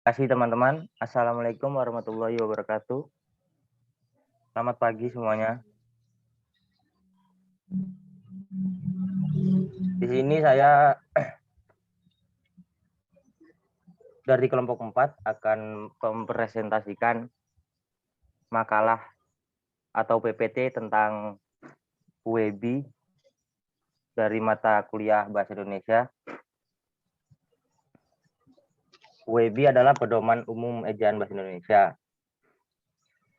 Kasih teman-teman. Assalamualaikum warahmatullahi wabarakatuh. Selamat pagi semuanya. Di sini saya dari kelompok 4 akan mempresentasikan makalah atau PPT tentang UEB dari mata kuliah Bahasa Indonesia. UEB adalah Pedoman Umum Ejaan Bahasa Indonesia.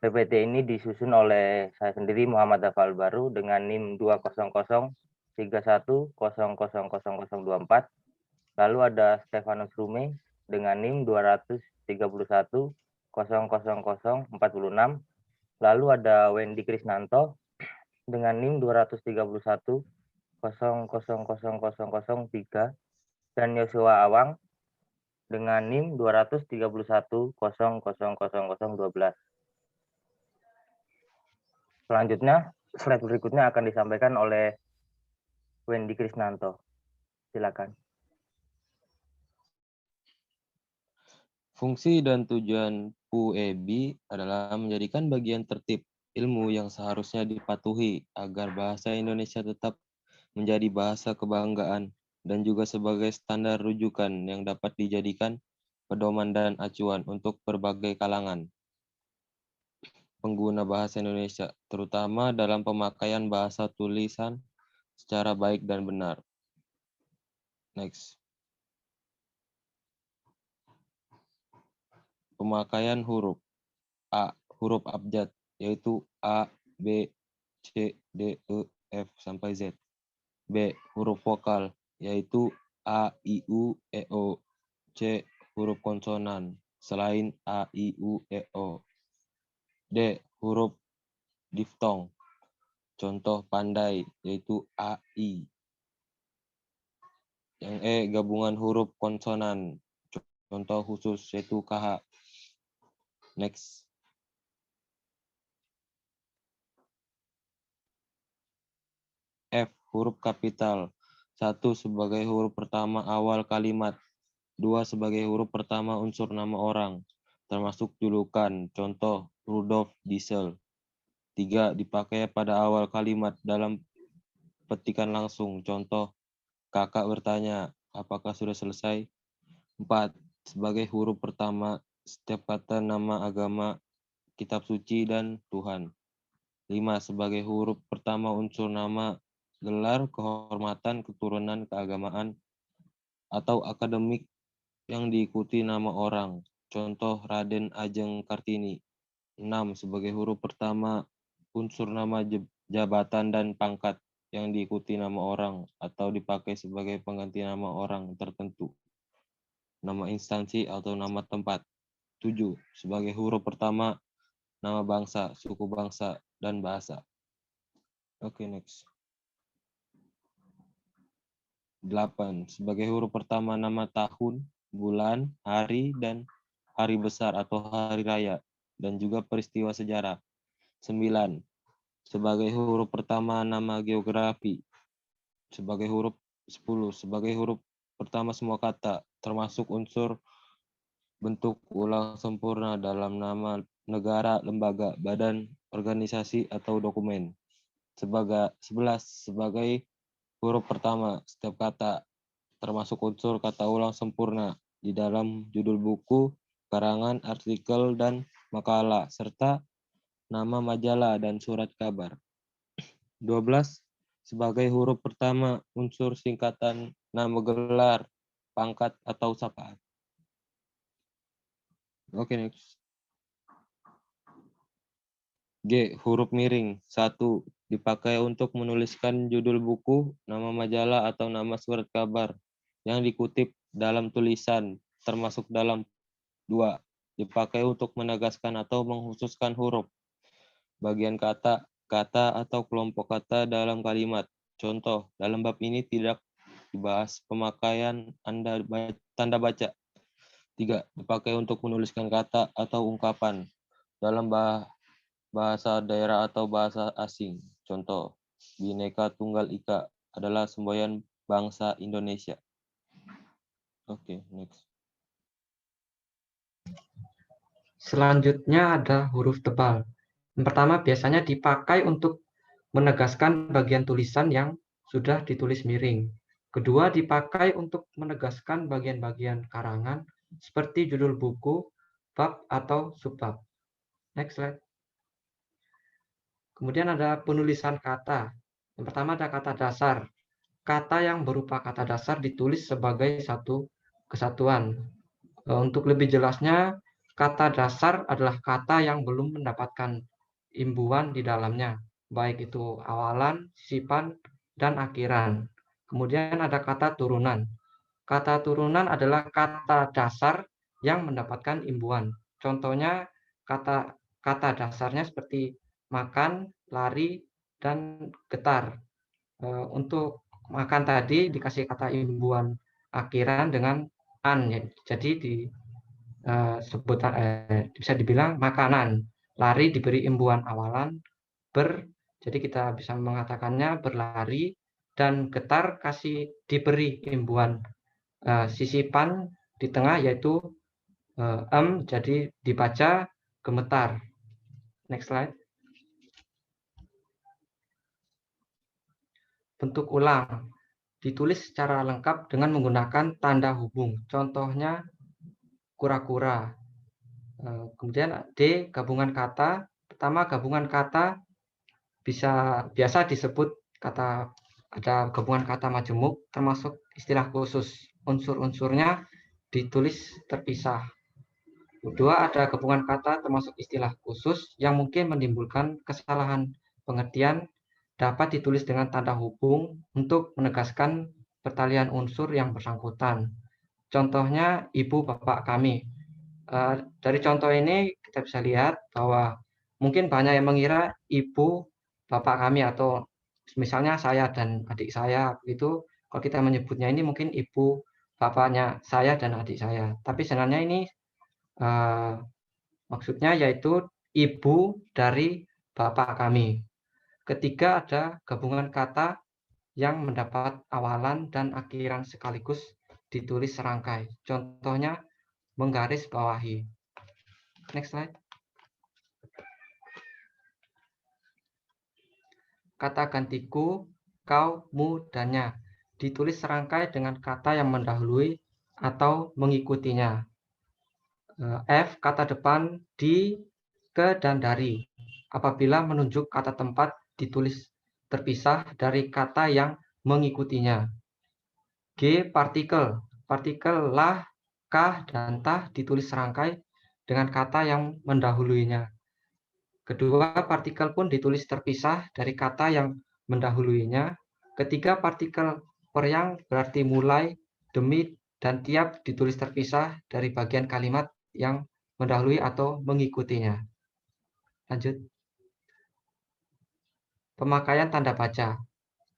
PPT ini disusun oleh saya sendiri Muhammad Hafal Baru dengan NIM 20031000024. Lalu ada Stefanus Rume dengan NIM 231000046. Lalu ada Wendy Krisnanto dengan NIM 231000003 dan Yosua Awang dengan NIM 231000012. Selanjutnya, slide berikutnya akan disampaikan oleh Wendy Krisnanto. Silakan. Fungsi dan tujuan UEB adalah menjadikan bagian tertib ilmu yang seharusnya dipatuhi agar bahasa Indonesia tetap menjadi bahasa kebanggaan dan juga sebagai standar rujukan yang dapat dijadikan pedoman dan acuan untuk berbagai kalangan pengguna bahasa Indonesia, terutama dalam pemakaian bahasa tulisan secara baik dan benar. Next. Pemakaian huruf. A. Huruf abjad, yaitu A, B, C, D, E, F, sampai Z. B. Huruf vokal, yaitu A, I, U, E, O. C. Huruf konsonan, selain A, I, U, E, O. D. Huruf diftong, contoh pandai, yaitu A, I. Yang E. Gabungan huruf konsonan, contoh khusus, yaitu KH. Next. F. Huruf kapital. 1 sebagai huruf pertama awal kalimat. 2 sebagai huruf pertama unsur nama orang, termasuk julukan, contoh Rudolf Diesel. 3 dipakai pada awal kalimat dalam petikan langsung, contoh kakak bertanya, apakah sudah selesai? 4 sebagai huruf pertama setiap kata nama agama, kitab suci, dan Tuhan. 5 sebagai huruf pertama unsur nama, gelar, kehormatan, keturunan, keagamaan, atau akademik yang diikuti nama orang, contoh Raden Ajeng Kartini. 6 sebagai huruf pertama unsur nama jabatan dan pangkat yang diikuti nama orang atau dipakai sebagai pengganti nama orang tertentu, nama instansi atau nama tempat. 7 sebagai huruf pertama nama bangsa, suku bangsa, dan bahasa. Oke, next. 8 sebagai huruf pertama nama tahun, bulan, hari, dan hari besar atau hari raya, dan juga peristiwa sejarah. 9 sebagai huruf pertama nama geografi. Sebagai huruf 10 sebagai huruf pertama semua kata, termasuk unsur bentuk ulang sempurna dalam nama negara, lembaga, badan, organisasi, atau dokumen. 11 sebagai huruf pertama setiap kata, termasuk unsur kata ulang sempurna di dalam judul buku, karangan, artikel, dan makalah, serta nama majalah dan surat kabar. 12 sebagai huruf pertama unsur singkatan nama gelar, pangkat, atau sapaan. Oke, next. G. Huruf miring. 1 dipakai untuk menuliskan judul buku, nama majalah, atau nama surat kabar yang dikutip dalam tulisan, termasuk dalam. 2 dipakai untuk menegaskan atau mengkhususkan huruf, bagian kata, atau kelompok kata dalam kalimat. Contoh, dalam bab ini tidak dibahas pemakaian tanda baca. 3 dipakai untuk menuliskan kata atau ungkapan dalam bahasa daerah atau bahasa asing. Contoh, Bhinneka Tunggal Ika adalah semboyan bangsa Indonesia. Oke, next. Selanjutnya ada huruf tebal. Yang pertama biasanya dipakai untuk menegaskan bagian tulisan yang sudah ditulis miring. Kedua, dipakai untuk menegaskan bagian-bagian karangan seperti judul buku, bab, atau subbab. Next slide. Kemudian ada penulisan kata. Yang pertama ada kata dasar. Kata yang berupa kata dasar ditulis sebagai satu kesatuan. Untuk lebih jelasnya, kata dasar adalah kata yang belum mendapatkan imbuhan di dalamnya, baik itu awalan, sisipan, dan akhiran. Kemudian ada kata turunan. Kata turunan adalah kata dasar yang mendapatkan imbuhan. Contohnya kata dasarnya seperti makan, lari, dan getar. Untuk makan tadi dikasih kata imbuhan akhiran dengan an, ya. Jadi bisa dibilang makanan. Lari diberi imbuhan awalan jadi kita bisa mengatakannya berlari, dan getar diberi imbuhan sisipan di tengah yaitu jadi dibaca gemetar. Next slide. Bentuk ulang ditulis secara lengkap dengan menggunakan tanda hubung. Contohnya kura-kura. Kemudian D, gabungan kata. Pertama, gabungan kata biasa disebut ada gabungan kata majemuk, termasuk istilah khusus. Unsur-unsurnya ditulis terpisah. Kedua, ada gabungan kata termasuk istilah khusus yang mungkin menimbulkan kesalahan pengertian, dapat ditulis dengan tanda hubung untuk menegaskan pertalian unsur yang bersangkutan. Contohnya ibu bapak kami. Dari contoh ini kita bisa lihat bahwa mungkin banyak yang mengira ibu bapak kami, atau misalnya saya dan adik saya, begitu. Kalau kita menyebutnya ini mungkin ibu bapaknya saya dan adik saya, tapi sebenarnya ini maksudnya yaitu ibu dari bapak kami. Ketiga, ada gabungan kata yang mendapat awalan dan akhiran sekaligus ditulis serangkai. Contohnya menggaris bawahi. Next slide. Kata gantiku, kau, mu, dannya ditulis serangkai dengan kata yang mendahului atau mengikutinya. F, kata depan di, ke, dan dari. Apabila menunjuk kata tempat ditulis terpisah dari kata yang mengikutinya. G, partikel. Partikel lah, kah, dan tah ditulis serangkai dengan kata yang mendahuluinya. Kedua, partikel pun ditulis terpisah dari kata yang mendahuluinya. Ketiga, partikel periang berarti mulai, demi, dan tiap ditulis terpisah dari bagian kalimat yang mendahului atau mengikutinya. Lanjut. Pemakaian tanda baca.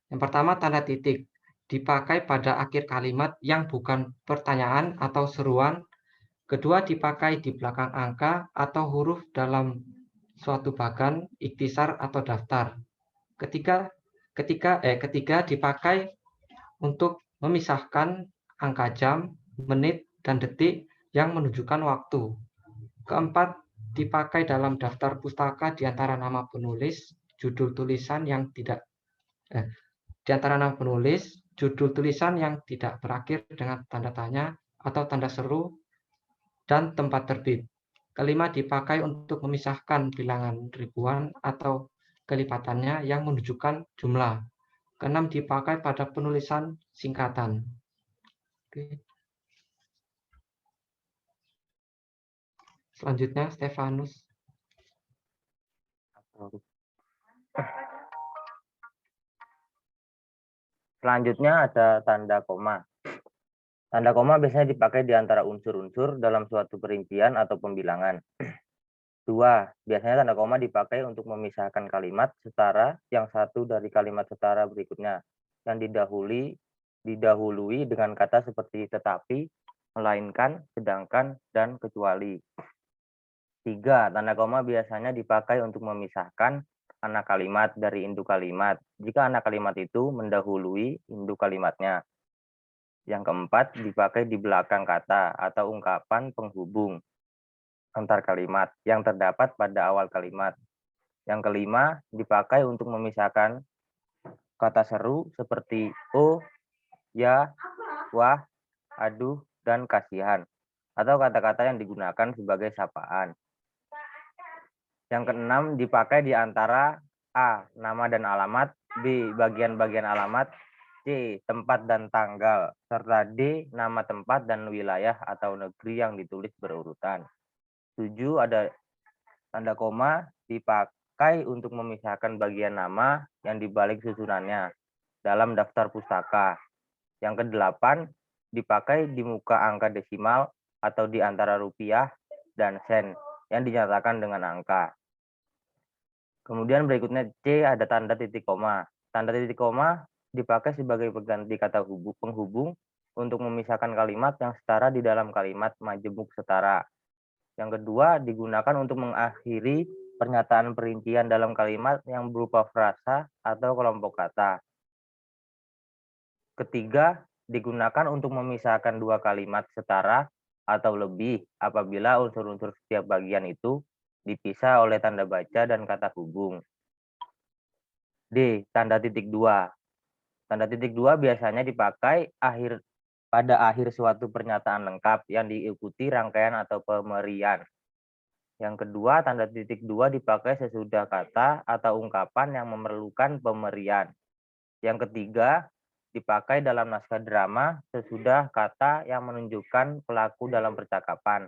Yang pertama, tanda titik. Dipakai pada akhir kalimat yang bukan pertanyaan atau seruan. Kedua, dipakai di belakang angka atau huruf dalam suatu bagan, ikhtisar, atau daftar. Ketiga, dipakai untuk memisahkan angka jam, menit, dan detik yang menunjukkan waktu. Keempat, dipakai dalam daftar pustaka di antara nama penulis, judul tulisan yang tidak berakhir dengan tanda tanya atau tanda seru, dan tempat terbit. Kelima, dipakai untuk memisahkan bilangan ribuan atau kelipatannya yang menunjukkan jumlah. Keenam, dipakai pada penulisan singkatan. Oke. Selanjutnya, Stefanus. Selanjutnya ada tanda koma. Tanda koma biasanya dipakai di antara unsur-unsur dalam suatu perincian atau pembilangan. Dua, biasanya tanda koma dipakai untuk memisahkan kalimat setara yang satu dari kalimat setara berikutnya, yang didahului dengan kata seperti tetapi, melainkan, sedangkan, dan kecuali. Tiga, tanda koma biasanya dipakai untuk memisahkan anak kalimat dari induk kalimat, jika anak kalimat itu mendahului induk kalimatnya. Yang keempat, dipakai di belakang kata atau ungkapan penghubung. antar kalimat yang terdapat pada awal kalimat. Yang kelima, dipakai untuk memisahkan kata seru seperti oh, ya, wah, aduh, dan kasihan, atau kata-kata yang digunakan sebagai sapaan. Yang keenam, dipakai di antara A. Nama dan alamat, B. Bagian-bagian alamat, C. Tempat dan tanggal, serta D. Nama tempat dan wilayah atau negeri yang ditulis berurutan. 7. Ada tanda koma dipakai untuk memisahkan bagian nama yang dibalik susunannya dalam daftar pustaka. Yang kedelapan, dipakai di muka angka desimal atau di antara rupiah dan sen yang dinyatakan dengan angka. Kemudian berikutnya C, ada tanda titik koma. Tanda titik koma dipakai sebagai pengganti kata penghubung untuk memisahkan kalimat yang setara di dalam kalimat majemuk setara. Yang kedua, digunakan untuk mengakhiri pernyataan perincian dalam kalimat yang berupa frasa atau kelompok kata. Ketiga, digunakan untuk memisahkan dua kalimat setara atau lebih apabila unsur-unsur setiap bagian itu dipisah oleh tanda baca dan kata hubung. D. Tanda titik dua. Tanda titik dua biasanya dipakai pada akhir suatu pernyataan lengkap yang diikuti rangkaian atau pemerian. Yang kedua, tanda titik dua dipakai sesudah kata atau ungkapan yang memerlukan pemerian. Yang ketiga, dipakai dalam naskah drama sesudah kata yang menunjukkan pelaku dalam percakapan.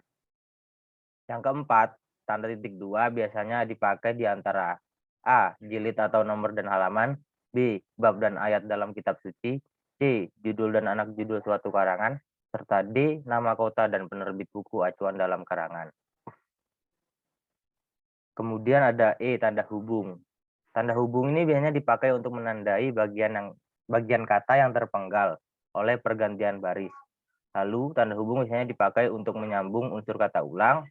Yang keempat, tanda titik dua biasanya dipakai di antara A. Jilid atau nomor dan halaman, B. Bab dan ayat dalam kitab suci, C. Judul dan anak judul suatu karangan, serta D. Nama kota dan penerbit buku acuan dalam karangan. Kemudian ada E, tanda hubung. Tanda hubung ini biasanya dipakai untuk menandai bagian kata yang terpenggal oleh pergantian baris. Lalu tanda hubung biasanya dipakai untuk menyambung unsur kata ulang,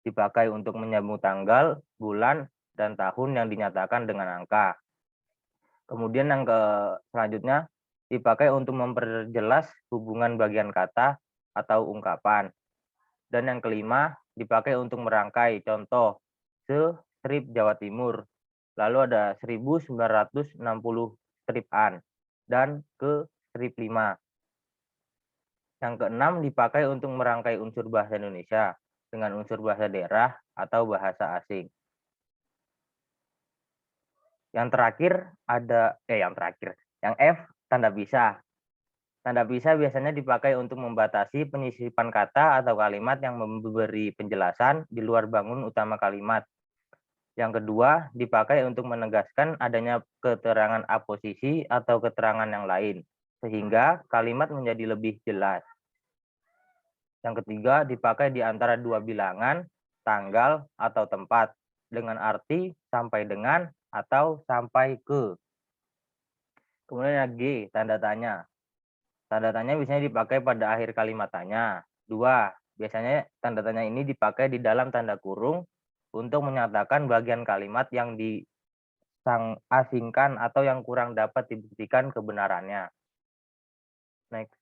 dipakai untuk menyambung tanggal, bulan, dan tahun yang dinyatakan dengan angka. Kemudian yang selanjutnya dipakai untuk memperjelas hubungan bagian kata atau ungkapan. Dan yang kelima dipakai untuk merangkai contoh strip Jawa Timur. Lalu ada 1960 strip-an dan ke strip 5. Yang keenam dipakai untuk merangkai unsur bahasa Indonesia dengan unsur bahasa daerah atau bahasa asing. Yang terakhir ada yang F, tanda pisah. Tanda pisah biasanya dipakai untuk membatasi penyisipan kata atau kalimat yang memberi penjelasan di luar bangun utama kalimat. Yang kedua, dipakai untuk menegaskan adanya keterangan aposisi atau keterangan yang lain, sehingga kalimat menjadi lebih jelas. Yang ketiga, dipakai di antara dua bilangan, tanggal, atau tempat, dengan arti sampai dengan atau sampai ke. Kemudian yang G, tanda tanya. Tanda tanya biasanya dipakai pada akhir kalimat tanya. 2. Biasanya tanda tanya ini dipakai di dalam tanda kurung untuk menyatakan bagian kalimat yang disasingkan atau yang kurang dapat dibuktikan kebenarannya. Next.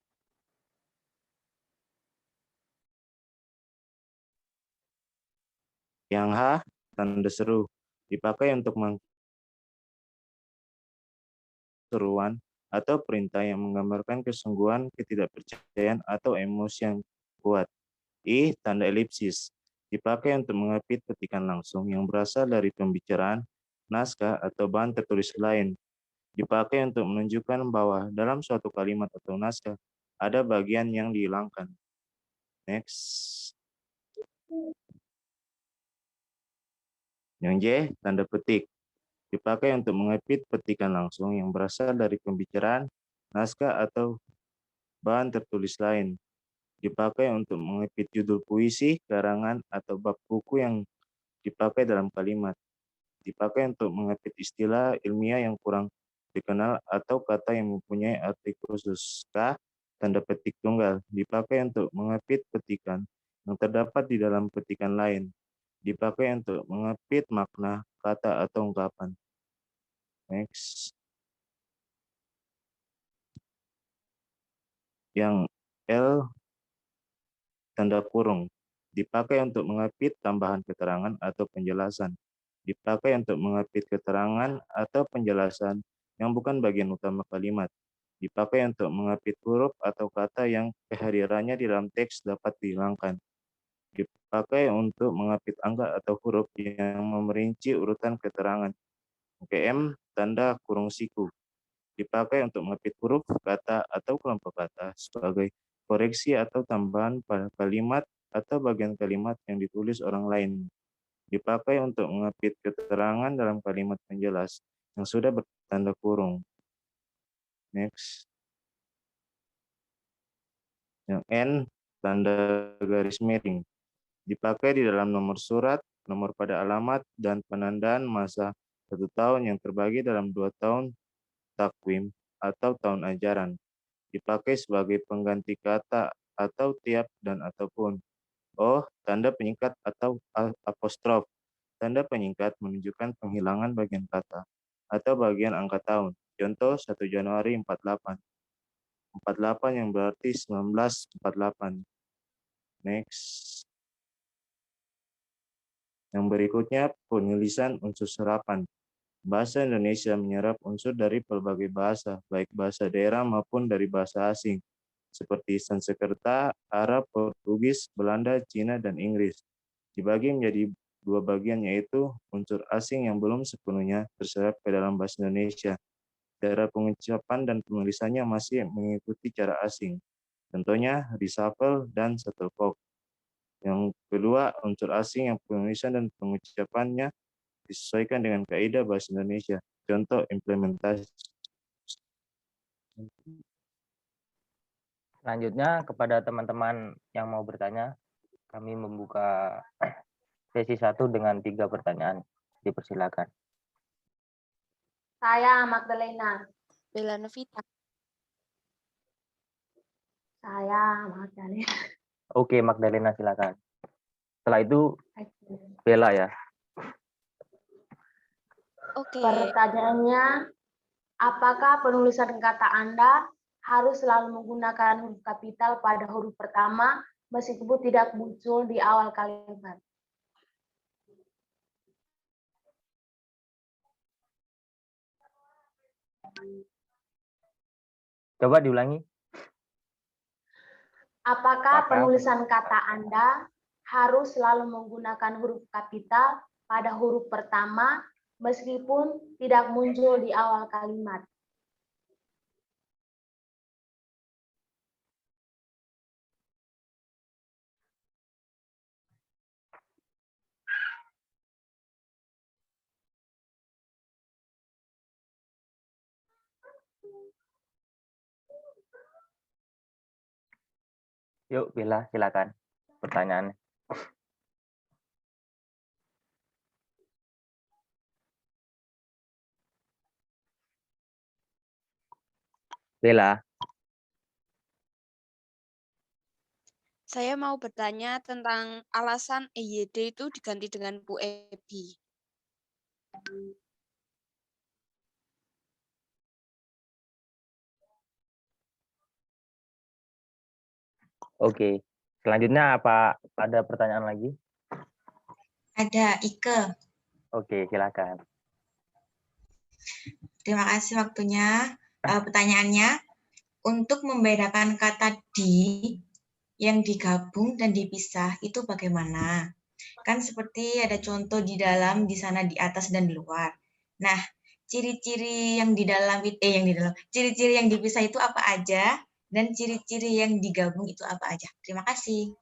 Yang H, tanda seru, dipakai untuk seruan atau perintah yang menggambarkan kesungguhan, ketidakpercayaan, atau emosi yang kuat. I, tanda elipsis, dipakai untuk mengapit petikan langsung yang berasal dari pembicaraan, naskah, atau bahan tertulis lain. Dipakai untuk menunjukkan bahwa dalam suatu kalimat atau naskah ada bagian yang dihilangkan. Next. Yang J, tanda petik, dipakai untuk mengapit petikan langsung yang berasal dari pembicaraan, naskah, atau bahan tertulis lain. Dipakai untuk mengapit judul puisi, karangan, atau bab buku yang dipakai dalam kalimat. Dipakai untuk mengapit istilah ilmiah yang kurang dikenal atau kata yang mempunyai arti khusus. K, tanda petik tunggal, dipakai untuk mengapit petikan yang terdapat di dalam petikan lain. Dipakai untuk mengapit makna kata atau ungkapan. Next. Yang L, tanda kurung, Dipakai untuk mengapit tambahan keterangan atau penjelasan. Dipakai untuk mengapit keterangan atau penjelasan yang bukan bagian utama kalimat. Dipakai untuk mengapit huruf atau kata yang kehadirannya di dalam teks dapat dihilangkan. Dipakai untuk mengapit angka atau huruf yang memerinci urutan keterangan. UKM tanda kurung siku. Dipakai untuk mengapit huruf, kata, atau kelompok kata sebagai koreksi atau tambahan pada kalimat atau bagian kalimat yang ditulis orang lain. Dipakai untuk mengapit keterangan dalam kalimat penjelas yang sudah bertanda kurung. Next. Yang N, tanda garis miring. Dipakai di dalam nomor surat, nomor pada alamat, dan penandaan masa 1 tahun yang terbagi dalam 2 tahun takwim atau tahun ajaran. Dipakai sebagai pengganti kata atau tiap dan ataupun. O, tanda penyingkat atau apostrof. Tanda penyingkat menunjukkan penghilangan bagian kata atau bagian angka tahun. Contoh 1 Januari 48. 48 yang berarti 1948. Next. Yang berikutnya penulisan unsur serapan. Bahasa Indonesia menyerap unsur dari berbagai bahasa, baik bahasa daerah maupun dari bahasa asing, seperti Sanskerta, Arab, Portugis, Belanda, Cina, dan Inggris. Dibagi menjadi 2 bagian, yaitu unsur asing yang belum sepenuhnya terserap ke dalam bahasa Indonesia. Cara pengucapan dan penulisannya masih mengikuti cara asing. Contohnya reshuffle dan shuttlecock. Yang kedua, unsur asing yang penulisan dan pengucapannya disesuaikan dengan kaidah bahasa Indonesia. Contoh implementasi. Selanjutnya kepada teman-teman yang mau bertanya, kami membuka sesi 1 dengan 3 pertanyaan. Dipersilakan. Saya Magdalena. Bella Novita. Saya Magdalena. Oke, Magdalena silakan. Setelah itu Bella ya. Oke. Pertanyaannya, apakah penulisan kata Anda harus selalu menggunakan huruf kapital pada huruf pertama meskipun tidak muncul di awal kalimat? Coba diulangi. Apakah penulisan kata Anda harus selalu menggunakan huruf kapital pada huruf pertama meskipun tidak muncul di awal kalimat? Yuk, Bella, silakan. Pertanyaannya. Bella. Saya mau bertanya tentang alasan EYD itu diganti dengan Bu Ebi. Oke. Selanjutnya apa ada pertanyaan lagi? Ada Ike. Oke, silakan. Terima kasih waktunya. Pertanyaannya, untuk membedakan kata di yang digabung dan dipisah itu bagaimana? Kan seperti ada contoh di dalam, di sana, di atas, dan di luar. Nah, ciri-ciri yang di dalam, ciri-ciri yang dipisah itu apa aja? Dan ciri-ciri yang digabung itu apa aja? Terima kasih.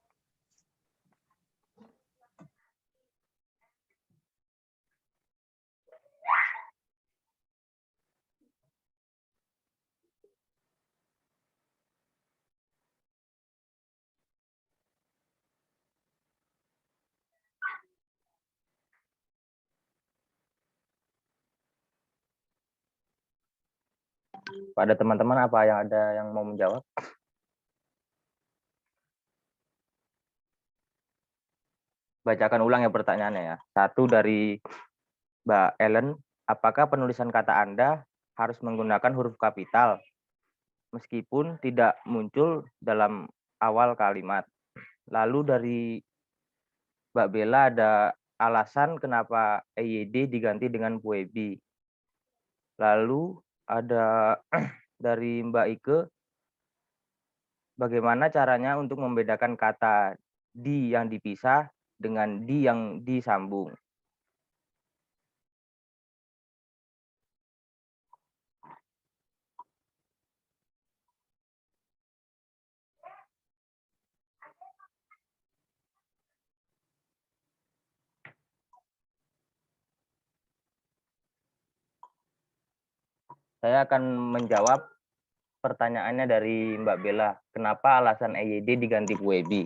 Pada teman-teman apa yang ada yang mau menjawab? Bacakan ulang ya pertanyaannya ya. 1 dari Mbak Ellen, apakah penulisan kata Anda harus menggunakan huruf kapital meskipun tidak muncul dalam awal kalimat? Lalu dari Mbak Bella ada alasan kenapa EYD diganti dengan PUEBI. Lalu ada dari Mbak Ike, bagaimana caranya untuk membedakan kata di yang dipisah dengan di yang disambung. Saya akan menjawab pertanyaannya dari Mbak Bella. Kenapa alasan EYD diganti PUEBI?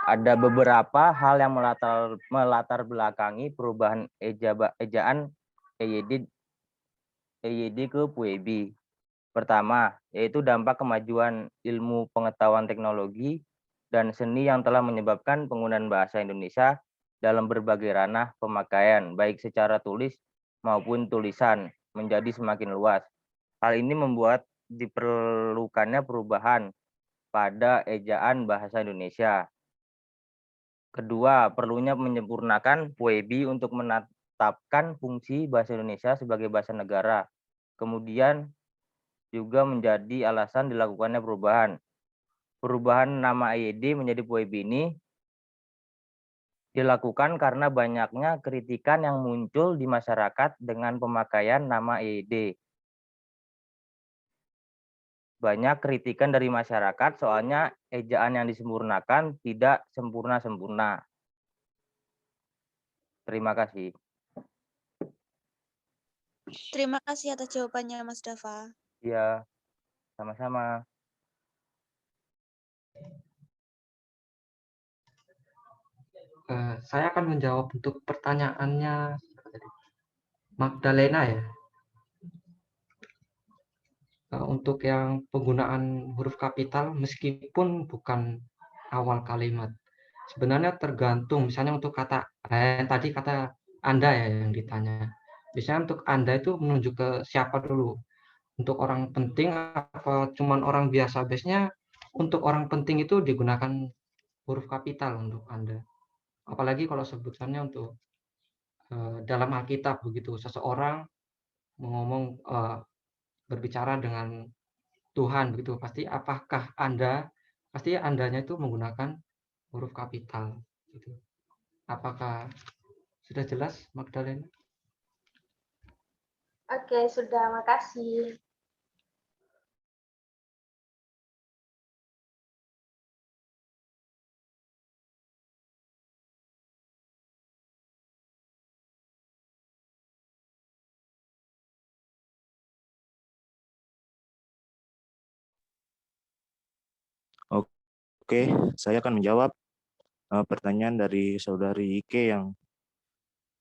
Ada beberapa hal yang melatar belakangi perubahan ejaan EYD ke PUEBI. Pertama, yaitu dampak kemajuan ilmu pengetahuan teknologi dan seni yang telah menyebabkan penggunaan bahasa Indonesia dalam berbagai ranah pemakaian, baik secara tulis maupun tulisan, menjadi semakin luas. Hal ini membuat diperlukannya perubahan pada ejaan bahasa Indonesia. Kedua, perlunya menyempurnakan PUEBI untuk menetapkan fungsi bahasa Indonesia sebagai bahasa negara. Kemudian juga menjadi alasan dilakukannya perubahan. Perubahan nama EYD menjadi PUEBI ini dilakukan karena banyaknya kritikan yang muncul di masyarakat dengan pemakaian nama EYD. Banyak kritikan dari masyarakat soalnya ejaan yang disempurnakan tidak sempurna-sempurna. Terima kasih. Terima kasih atas jawabannya, Mas Dava. Ya, sama-sama. Saya akan menjawab untuk pertanyaannya Magdalena ya. Untuk yang penggunaan huruf kapital meskipun bukan awal kalimat. Sebenarnya tergantung, misalnya untuk kata tadi kata Anda ya yang ditanya. Biasanya untuk Anda itu menunjuk ke siapa dulu? Untuk orang penting apa cuman orang biasa? Biasanya untuk orang penting itu digunakan huruf kapital untuk Anda. Apalagi kalau sebutannya untuk dalam Alkitab begitu, seseorang ngomong berbicara dengan Tuhan begitu, pasti apakah Anda, pasti Andanya itu menggunakan huruf kapital gitu. Apakah sudah jelas, Magdalena? Oke, sudah, makasih. Oke, saya akan menjawab pertanyaan dari saudari Ike yang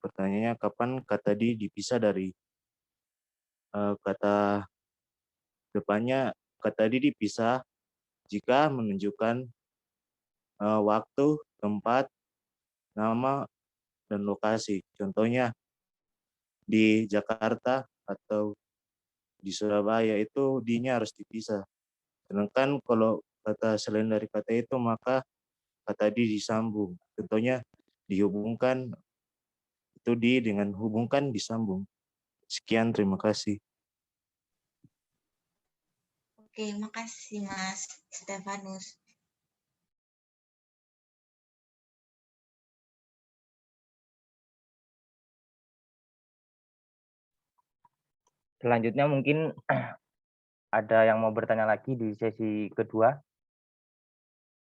pertanyaannya kapan kata di dipisah dari kata depannya. Kata di dipisah jika menunjukkan waktu, tempat, nama, dan lokasi. Contohnya di Jakarta atau di Surabaya itu di-nya harus dipisah. Sedangkan kalau kata selain dari kata itu maka kata di disambung. Contohnya dihubungkan, itu di dengan hubungkan disambung. Sekian, terima kasih. Oke, makasih Mas Stefanus. Selanjutnya mungkin ada yang mau bertanya lagi di sesi kedua.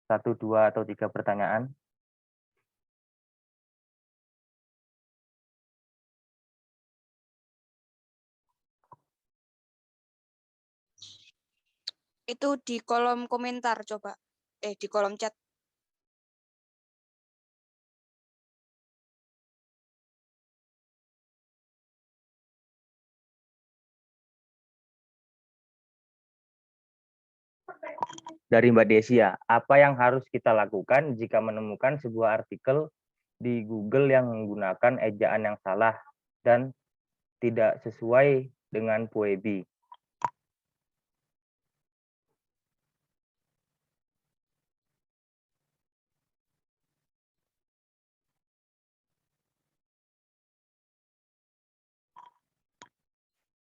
1, 2, atau 3 pertanyaan. Itu di kolom komentar coba. Di kolom chat. Dari Mbak Desia, apa yang harus kita lakukan jika menemukan sebuah artikel di Google yang menggunakan ejaan yang salah dan tidak sesuai dengan PUEBI?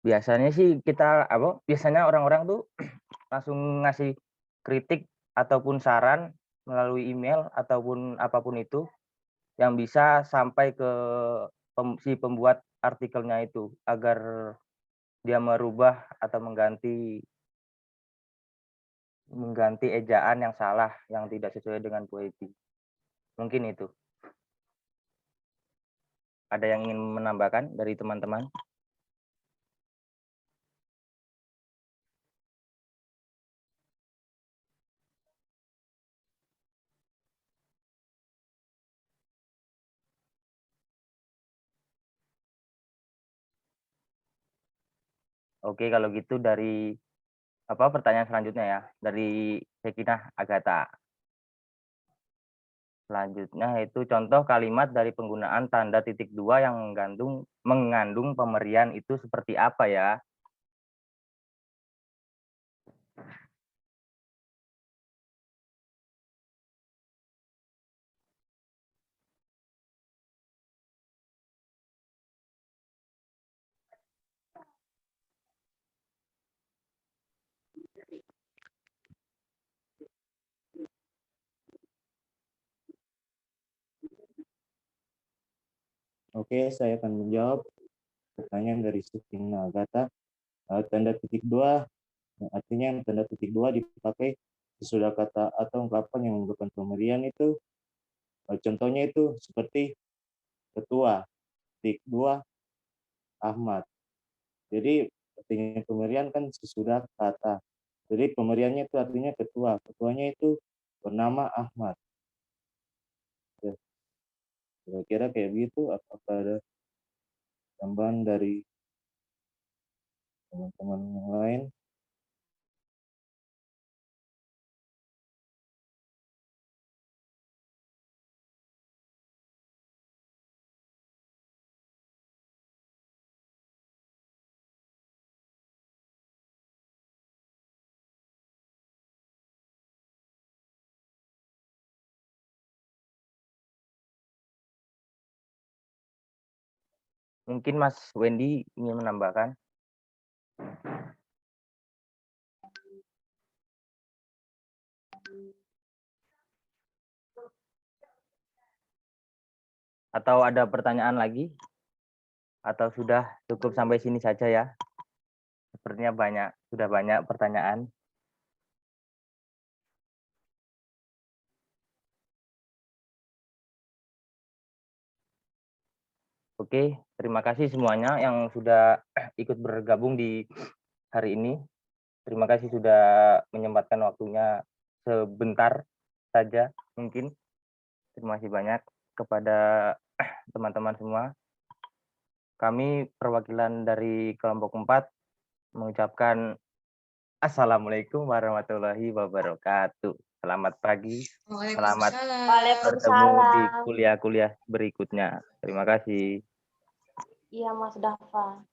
biasanya sih biasanya orang-orang tuh langsung ngasih kritik ataupun saran melalui email ataupun apapun itu yang bisa sampai ke si pembuat artikelnya itu agar dia merubah atau mengganti ejaan yang salah yang tidak sesuai dengan puisi. Mungkin itu. Ada yang ingin menambahkan dari teman-teman? Oke, kalau gitu dari pertanyaan selanjutnya ya, dari Sekinah Agatha. Selanjutnya itu contoh kalimat dari penggunaan tanda titik dua yang mengandung pemberian itu seperti apa ya? Oke, saya akan menjawab pertanyaan dari Sekinah Agatha. Tanda titik dua, artinya tanda titik dua dipakai sesudah kata atau ungkapan yang merupakan pemberian itu. Contohnya itu seperti ketua, titik dua, Ahmad. Jadi artinya pemberian kan sesudah kata. Jadi pemberiannya itu artinya ketua. Ketuanya itu bernama Ahmad. Ya, kira-kira kayak begitu. Apakah ada tambahan dari teman-teman yang lain? Mungkin Mas Wendy ingin menambahkan? Atau ada pertanyaan lagi? Atau sudah cukup sampai sini saja ya? Sepertinya sudah banyak pertanyaan. Oke, terima kasih semuanya yang sudah ikut bergabung di hari ini. Terima kasih sudah menyempatkan waktunya sebentar saja mungkin. Terima kasih banyak kepada teman-teman semua. Kami perwakilan dari kelompok 4 mengucapkan Assalamualaikum warahmatullahi wabarakatuh. Selamat pagi, selamat bertemu di kuliah-kuliah berikutnya. Terima kasih. Iya, Mas Dafa.